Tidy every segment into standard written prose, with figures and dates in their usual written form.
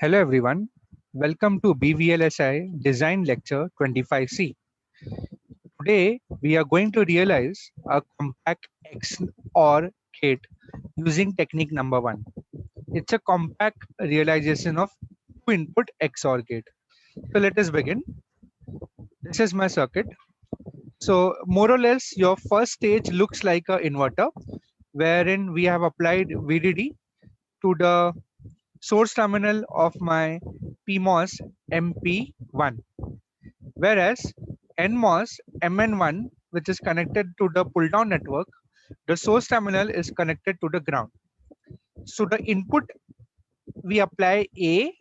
Hello everyone, welcome to BVLSI Design Lecture 25C. Today we are going to realize a compact XOR gate using technique number 1. It's a compact realization of two input XOR gate. So let us begin. This is my circuit. So more or less your first stage looks like an inverter wherein we have applied VDD to the source terminal of my PMOS MP1, whereas NMOS MN1, which is connected to the pull down network, the source terminal is connected to the ground. So the input we apply A,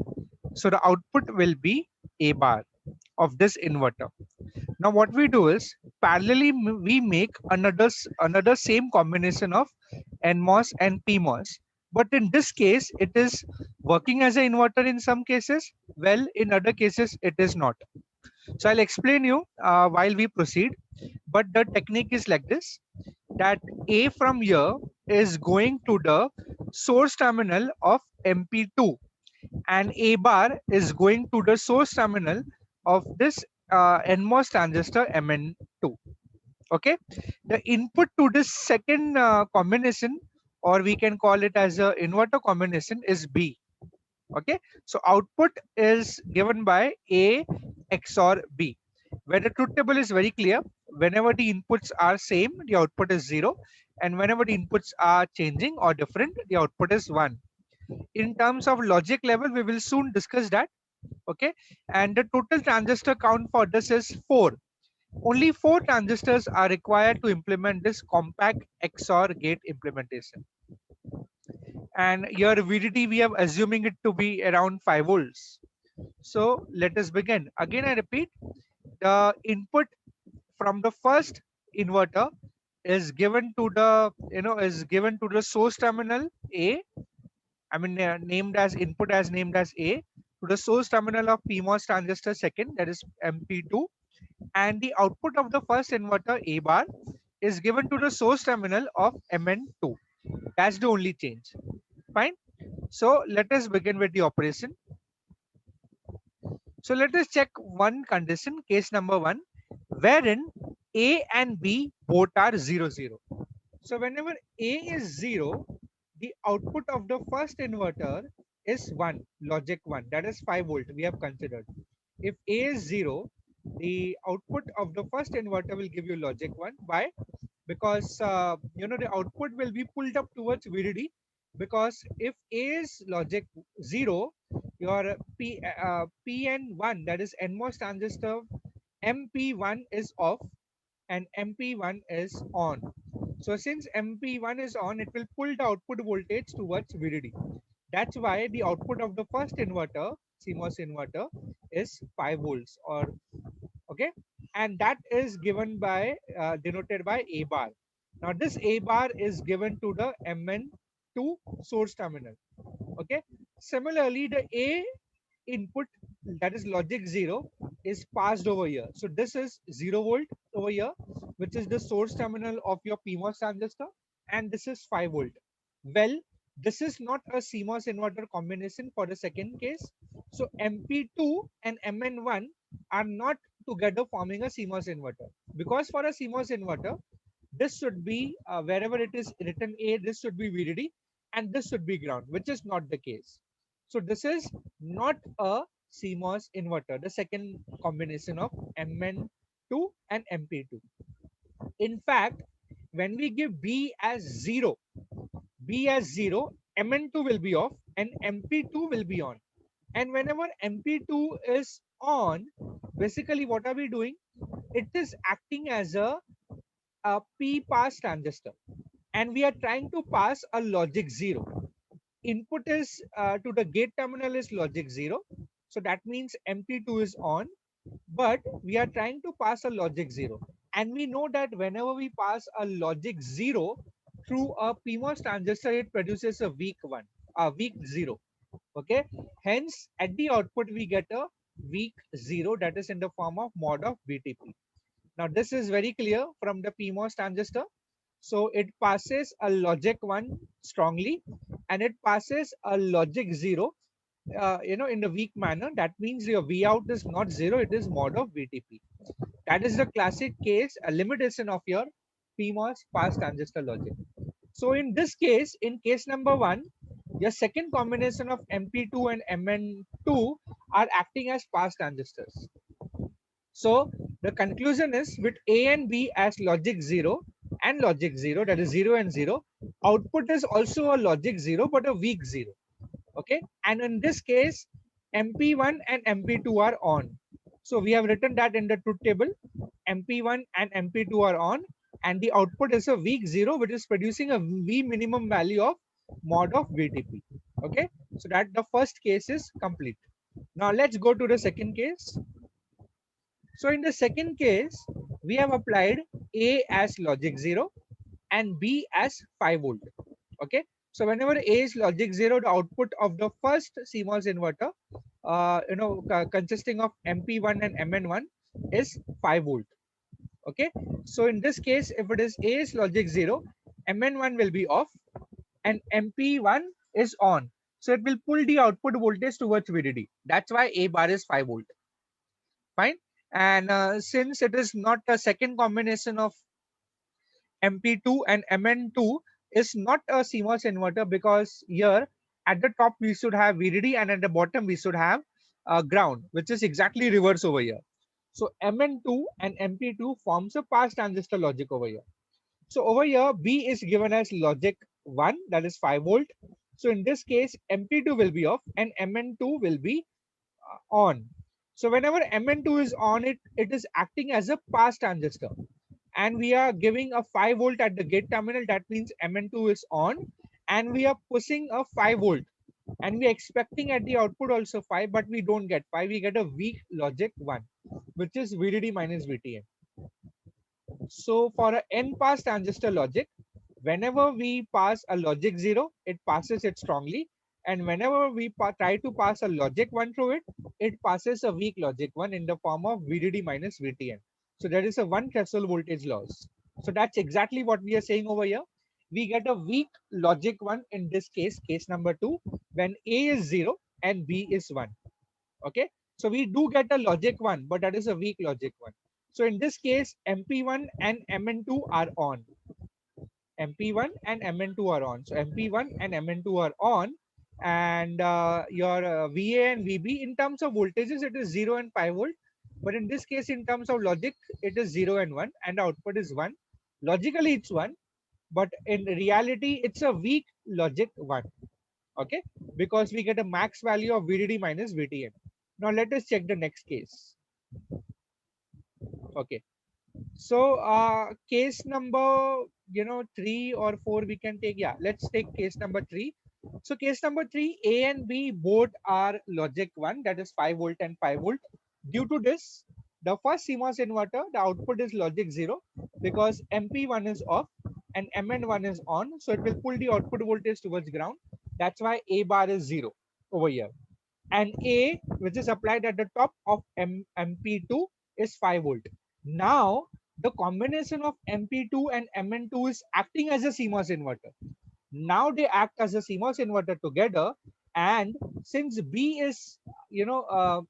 so the output will be A bar of this inverter. Now what we do is parallelly we make another same combination of NMOS and PMOS, but in this case it is working as an inverter in some cases, well in other cases it is not. So I'll explain you while we proceed, but the technique is like this, that A from here is going to the source terminal of MP2 and A bar is going to the source terminal of this NMOS transistor MN2. Okay, the input to this second combination, or we can call it as a inverter combination, is B. Okay, so output is given by A XOR B, where the truth table is very clear. Whenever the inputs are same, the output is 0, and whenever the inputs are changing or different, the output is 1. In terms of logic level, we will soon discuss that. Okay, and the total transistor count for this is 4. Only 4 transistors are required to implement this compact XOR gate implementation. And your VDD, we are assuming it to be around 5 volts. So let us begin. Again, I repeat, the input from the first inverter is given to the source terminal A. I mean named as input as named as A, to the source terminal of PMOS transistor second, that is MP2, and the output of the first inverter A bar is given to the source terminal of MN2. That's the only change. Fine. So let us begin with the operation. So let us check one condition, case number 1, wherein A and B both are 0, 0. So whenever A is 0, the output of the first inverter is 1, logic 1, that is 5 volt we have considered. If A is 0, the output of the first inverter will give you logic 1. Why? Because the output will be pulled up towards VDD, because if A is logic 0, your PN1, that is NMOS transistor MP1, is off and MP1 is on. So since MP1 is on, it will pull the output voltage towards VDD. That's why the output of the first inverter, CMOS inverter, is 5 volts, or okay, and that is given by denoted by A bar. Now this A bar is given to the MN2 source terminal. Okay, similarly the A input, that is logic 0, is passed over here. So this is 0 volt over here, which is the source terminal of your PMOS transistor, and this is 5 volt. Well, this is not a CMOS inverter combination for the second case. So MP2 and MN1 are not together forming a CMOS inverter, because for a CMOS inverter, this should be wherever it is written A, this should be VDD, and this should be ground, which is not the case. So this is not a CMOS inverter, the second combination of MN2 and MP2. In fact, when we give B as 0, MN2 will be off and MP2 will be on. And whenever MP2 is on, basically what are we doing? It is acting as a P pass transistor, and we are trying to pass a logic 0. Input is to the gate terminal is logic 0, so that means MP2 is on, but we are trying to pass a logic 0, and we know that whenever we pass a logic 0 through a PMOS transistor, it produces a weak 1, a weak 0. Okay, hence at the output we get a weak 0, that is in the form of mod of VTP. Now this is very clear from the PMOS transistor. So it passes a logic 1 strongly, and it passes a logic 0 in a weak manner, that means your V out is not 0, it is mod of VTP. That is the classic case, a limitation of your PMOS pass transistor logic. So in this case, in case number 1, your second combination of MP2 and MN2 are acting as pass transistors. So the conclusion is, with A and B as logic 0 and logic 0, that is 0 and 0, output is also a logic 0 but a weak 0. Okay, and in this case MP1 and MP2 are on. So we have written that in the truth table, MP1 and MP2 are on, and the output is a weak 0 which is producing a V minimum value of mod of VTP. Okay, so that the first case is complete. Now let's go to the second case. So in the second case, we have applied A as logic 0 and B as 5 volt. Okay, so whenever A is logic 0, the output of the first CMOS inverter, consisting of MP1 and MN1 is 5 volt. Okay, so in this case, if it is A is logic 0, MN1 will be off and MP1 is on. So it will pull the output voltage towards VDD. That's why A bar is 5 volt. Fine. And since it is not a second combination of MP2 and MN2 is not a CMOS inverter, because here at the top we should have VDD and at the bottom we should have ground, which is exactly reverse over here. So MN2 and MP2 forms a pass transistor logic over here. So over here B is given as logic 1, that is 5 volt. So in this case MP2 will be off and MN2 will be on. So whenever MN2 is on, it is acting as a pass transistor, and we are giving a 5 volt at the gate terminal. That means MN2 is on, and we are pushing a 5 volt, and we are expecting at the output also 5, but we don't get 5. We get a weak logic 1, which is VDD minus VTM. So for a N pass transistor logic, whenever we pass a logic 0, it passes it strongly, and whenever we try to pass a logic 1 through it, it passes a weak logic 1 in the form of VDD minus VTN. So there is a one threshold voltage loss. So that's exactly what we are saying over here. We get a weak logic 1 in this case, case number 2, when A is 0 and B is 1. Okay, so we do get a logic 1, but that is a weak logic 1. So in this case, MP1 and MN2 are on. MP1 and MN2 are on. So MP1 and MN2 are on, and your VA and VB, in terms of voltages, it is 0 and 5 volt. But in this case, in terms of logic, it is 0 and 1, and the output is 1. Logically, it's 1, but in reality, it's a weak logic 1. Okay, because we get a max value of VDD minus VTM. Now let us check the next case. Okay, so case number 3 or 4 we can take. Yeah, let's take case number 3. So case number 3, A and B both are logic 1, that is 5 volt and 5 volt. Due to this, the first CMOS inverter, the output is logic 0, because MP1 is off and MN1 is on, so it will pull the output voltage towards ground. That's why A bar is 0 over here, and A, which is applied at the top of MP2, is 5 volt. Now the combination of MP2 and MN2 is acting as a CMOS inverter. Now they act as a CMOS inverter together, and since B is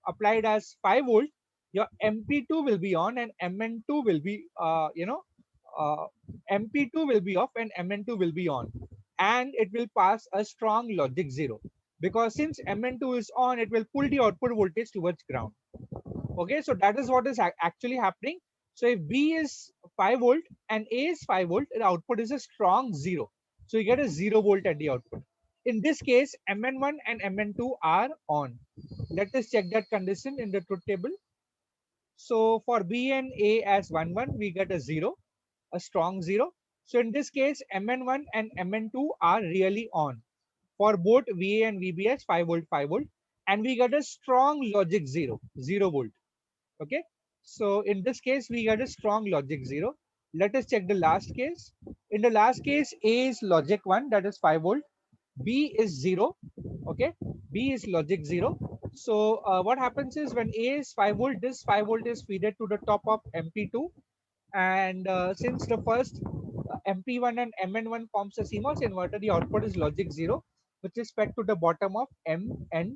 applied as 5 volt, your MP2 will be on and MN2 will be MP2 will be off and MN2 will be on, and it will pass a strong logic 0, because since MN2 is on, it will pull the output voltage towards ground. Okay, so that is what is actually happening. So if B is 5 volt and A is 5 volt, the output is a strong 0. So you get a 0 volt at the output. In this case, MN1 and MN2 are on. Let us check that condition in the truth table. So for B and A as 1 1, we get a 0, a strong 0. So in this case, MN1 and MN2 are really on for both VA and VBS 5 volt 5 volt, and we get a strong logic 0 volt. Okay, so in this case we get a strong logic 0. Let us check the last case. In the last case, A is logic 1, that is 5 volt, B is 0. Okay, B is logic 0. So what happens is, when A is 5 volt, this 5 volt is fed to the top of MP2, and since the first MP1 and MN1 forms a CMOS inverter, the output is logic 0, which is fed to the bottom of MN2.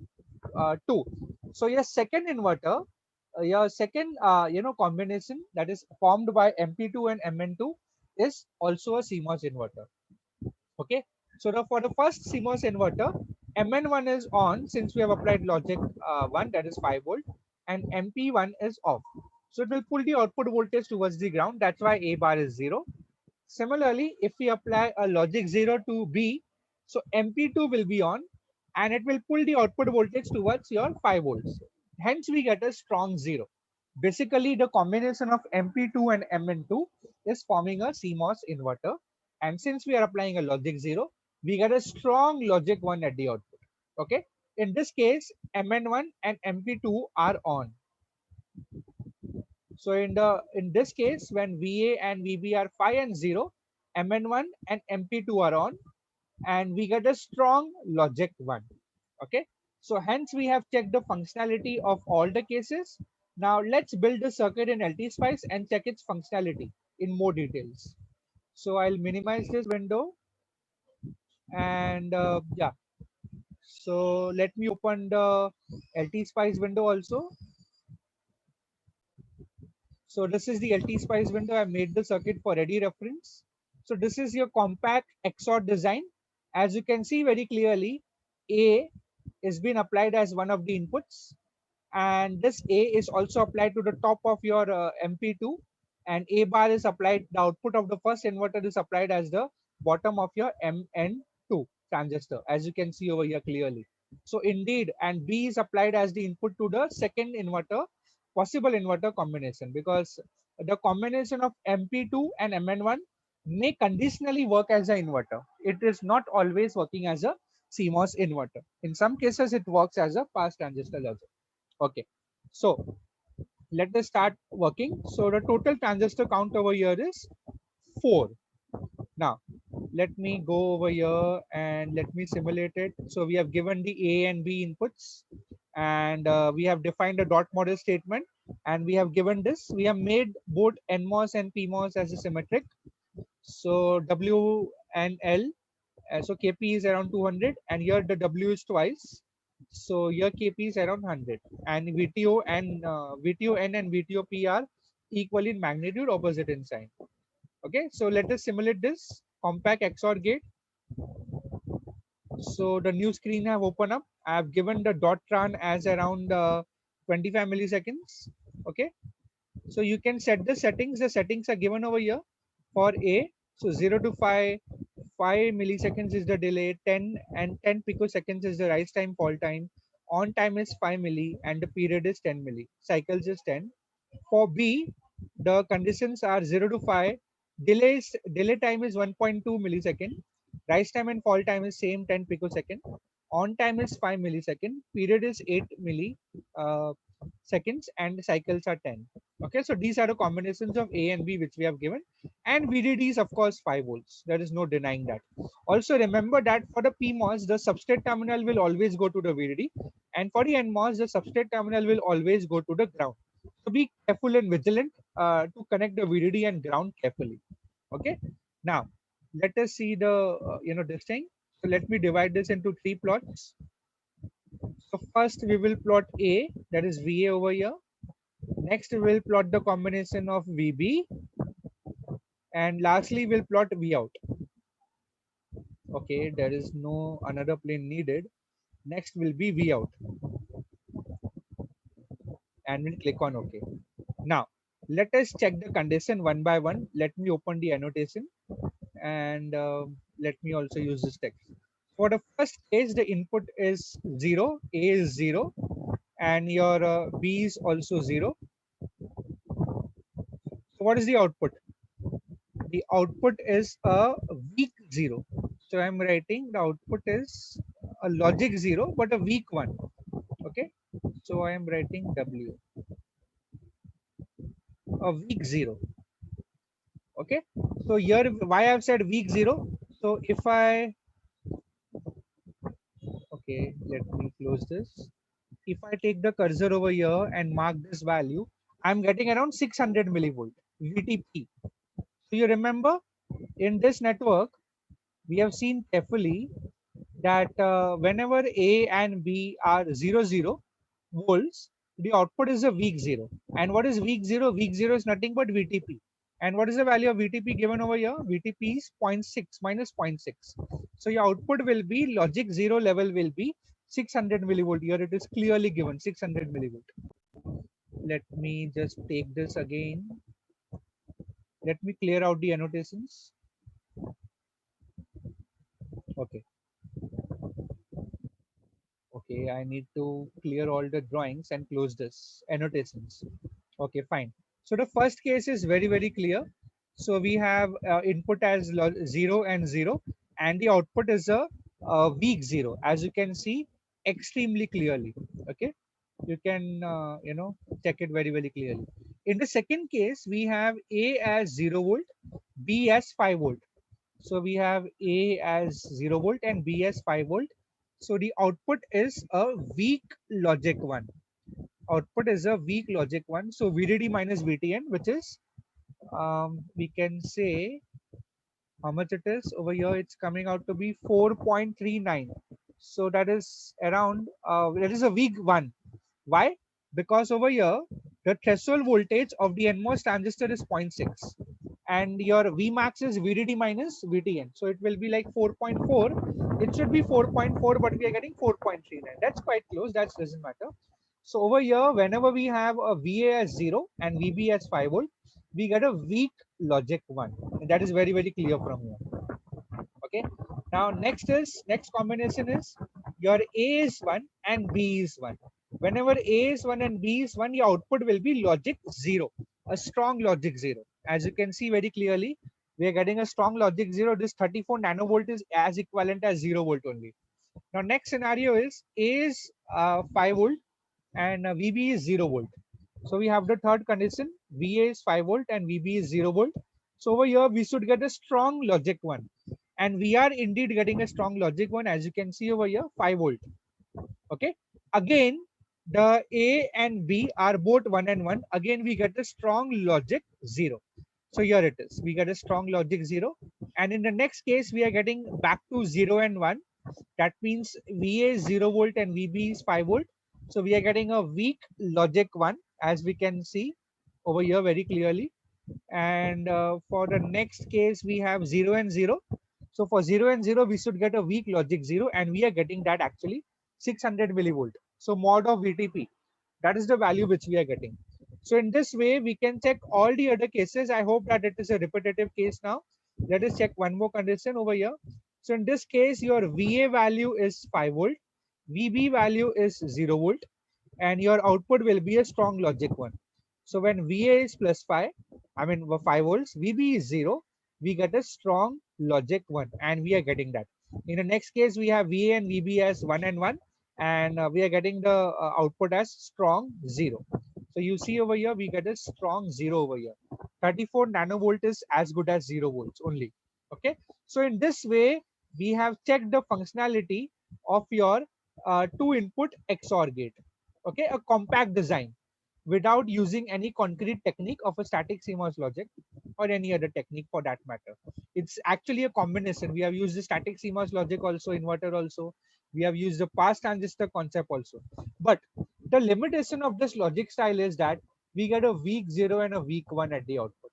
2. So your second inverter, your second combination that is formed by MP2 and MN2 is also a CMOS inverter. Okay, so for the first CMOS inverter, MN1 is on since we have applied logic 1, that is 5 volt, and MP1 is off. So it will pull the output voltage towards the ground. That's why A bar is 0. Similarly, if we apply a logic 0 to B, so MP2 will be on and it will pull the output voltage towards your 5 volts. Hence, we get a strong 0. Basically, the combination of MP2 and MN2 is forming a CMOS inverter. And since we are applying a logic 0, we get a strong logic 1 at the output. Okay. In this case, MN1 and MP2 are on. So in this case, when VA and VB are 5 and 0, MN1 and MP2 are on, and we get a strong logic 1. Okay. So hence we have checked the functionality of all the cases. Now let's build the circuit in LTSpice and check its functionality in more details. So I'll minimize this window and yeah. So let me open the LTSpice window also. So this is the LTSpice window. I made the circuit for ready reference. So this is your compact XOR design. As you can see very clearly, A is being applied as one of the inputs, and this A is also applied to the top of your MP2, and A bar is applied, the output of the first inverter is applied as the bottom of your MN2 transistor, as you can see over here clearly. So indeed, and B is applied as the input to the second inverter, possible inverter combination, because the combination of MP2 and MN1 may conditionally work as an inverter. It is not always working as a CMOS inverter. In some cases, it works as a pass transistor logic. Okay, so let us start working. So the total transistor count over here is 4. Now let me go over here and let me simulate it. So we have given the A and B inputs, and we have defined a dot model statement, and we have given this. We have made both NMOS and PMOS as a symmetric. So W and L, so KP is around 200, and here the W is twice. So here KP is around 100, and VTO and VTO-N and VTO-P are equal in magnitude, opposite in sign. Okay, so let us simulate this compact XOR gate. So the new screen I have opened up. I have given the dot tran as around 25 milliseconds. Okay, so you can set the settings. The settings are given over here for A. So 0 to 5, 5 milliseconds is the delay, 10 and 10 picoseconds is the rise time, fall time. On time is 5 milli and the period is 10 milli. Cycles is 10. For B, the conditions are 0 to 5. Delay time is 1.2 millisecond. Rise time and fall time is same 10 picosecond. On time is 5 millisecond. Period is 8 milli seconds, and cycles are 10. Okay, so these are the combinations of A and B which we have given, and VDD is of course 5 volts. There is no denying that. Also remember that for the PMOS, the substrate terminal will always go to the VDD, and for the NMOS, the substrate terminal will always go to the ground. So be careful and vigilant to connect the VDD and ground carefully. Okay, now let us see the this thing. So let me divide this into 3 plots. So first we will plot A, that is VA over here. Next we will plot the combination of VB, and lastly we'll plot V out. Okay, there is no another plane needed. Next will be V out, and we'll click on OK. Now let us check the condition one by one. Let me open the annotation, and let me also use this text. For the first case, the input is 0, A is 0, and your B is also 0. So what is the output? The output is a weak 0. So I'm writing the output is a logic 0 but a weak one. Okay, so I am writing W, a weak 0. Okay, so here why I've said weak 0. So if I, okay, let me close this. If I take the cursor over here and mark this value, I'm getting around 600 millivolt VTP. So you remember in this network, we have seen carefully that whenever A and B are 0, 0 volts, the output is a weak 0. And what is weak 0? Weak 0 is nothing but VTP. And what is the value of VTP given over here? VTP is 0.6 minus 0.6. So your output will be logic 0 level will be 600 millivolt. Here it is clearly given 600 millivolt. Let me just take this again. Let me clear out the annotations. Okay. Okay, I need to clear all the drawings and close this annotations. Okay, fine. So the first case is very, very clear. So we have input as 0 and 0, and the output is a weak 0, as you can see extremely clearly. Okay, you can check it very, very clearly. In the second case, we have A as 0 volt, B as 5 volt. So we have A as 0 volt and B as 5 volt. So the output is a weak logic 1. Output is a weak logic 1. So VDD minus VTN, which is, we can say how much it is over here. It's coming out to be 4.39. So that is around, that is a weak 1. Why? Because over here, the threshold voltage of the NMOS transistor is 0.6 and your Vmax is VDD minus VTN. So it will be like 4.4. It should be 4.4, but we are getting 4.39. That's quite close. That doesn't matter. So over here, whenever we have a VA as 0 and VB as 5 volt, we get a weak logic 1. And that is very, very clear from here. Okay. Now next combination is your A is 1 and B is 1. Whenever A is 1 and B is 1, your output will be logic 0, a strong logic 0. As you can see very clearly, we are getting a strong logic 0. This 34 nanovolt is as equivalent as 0 volt only. Now next scenario is A is 5 volt and VB is 0 volt. So we have the third condition, VA is 5 volt and VB is 0 volt. So over here we should get a strong logic 1. And we are indeed getting a strong logic 1, as you can see over here, 5 volt. Okay. Again, the A and B are both 1 and 1. Again, we get a strong logic 0. So here it is. We get a strong logic 0. And in the next case, we are getting back to 0 and 1. That means VA is 0 volt and VB is 5 volt. So we are getting a weak logic 1, as we can see over here very clearly. And for the next case, we have 0 and 0. So for 0 and 0, we should get a weak logic 0, and we are getting that actually 600 millivolt. So mod of VTP, that is the value which we are getting. So in this way, we can check all the other cases. I hope that it is a repetitive case now. Let us check one more condition over here. So in this case, your VA value is 5 volt, VB value is 0 volt, and your output will be a strong logic 1. So when VA is plus 5, I mean 5 volts, VB is 0, we get a strong logic 1, and we are getting that. In the next case, we have VA and VB as 1 and 1, and we are getting the output as strong 0. So you see over here, we get a strong 0 over here. 34 nanovolt is as good as 0 volts only. Okay. So in this way, we have checked the functionality of your two input XOR gate. Okay, a compact design without using any concrete technique of a static CMOS logic or any other technique for that matter. It's actually a combination. We have used the static CMOS logic also, inverter also. We have used the pass transistor concept also. But the limitation of this logic style is that we get a weak 0 and a weak 1 at the output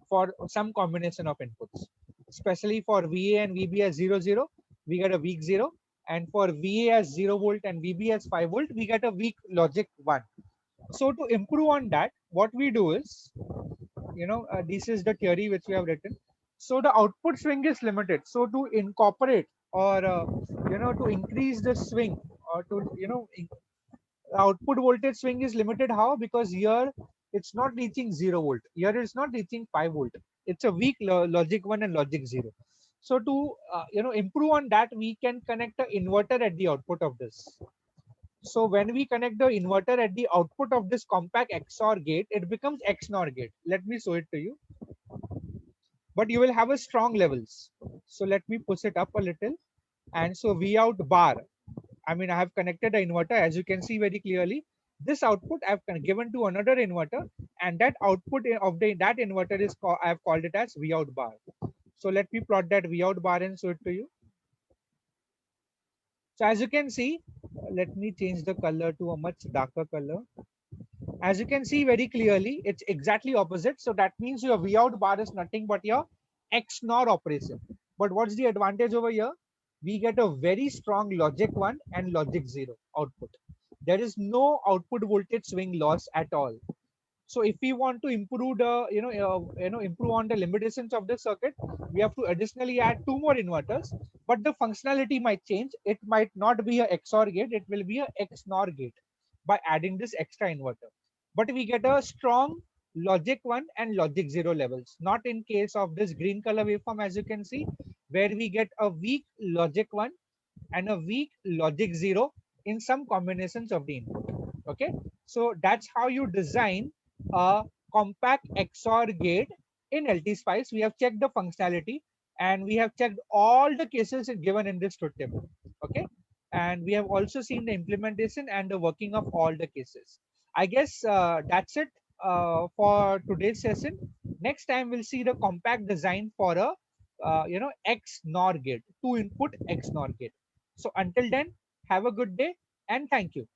for some combination of inputs. Especially for VA and VB as 0, 0, we get a weak 0. And for VA as 0 volt and VB as 5 volt, we get a weak logic 1. So to improve on that, what we do is, this is the theory which we have written. So the output swing is limited. So to incorporate or to increase the swing, or to output voltage swing is limited. How? Because here it's not reaching 0 volt. Here it's not reaching 5 volt. It's a weak logic 1 and logic 0. So to improve on that, we can connect an inverter at the output of this. So when we connect the inverter at the output of this compact XOR gate, it becomes XNOR gate. Let me show it to you. But you will have a strong levels. So let me push it up a little. And so V out bar. I mean, I have connected the inverter, as you can see very clearly. This output I have given to another inverter, and that output of that inverter is I have called it as V out bar. So let me plot that V out bar and show it to you. So as you can see, let me change the color to a much darker color. As you can see very clearly, it's exactly opposite. So that means your V out bar is nothing but your XNOR operation. But what's the advantage over here? We get a very strong logic 1 and logic 0 output. There is no output voltage swing loss at all. So if we want to improve the improve on the limitations of the circuit, we have to additionally add two more inverters, but the functionality might change. It might not be a XOR gate, it will be a XNOR gate by adding this extra inverter. But we get a strong logic 1 and logic 0 levels, not in case of this green color waveform, as you can see, where we get a weak logic 1 and a weak logic 0 in some combinations of the input. Okay, so that's how you design a compact XOR gate in LT Spice. We have checked the functionality and we have checked all the cases given in this truth table. Okay, and we have also seen the implementation and the working of all the cases. I guess that's it for today's session. Next time we'll see the compact design for a XNOR gate, two input XNOR gate. So until then, have a good day and thank you.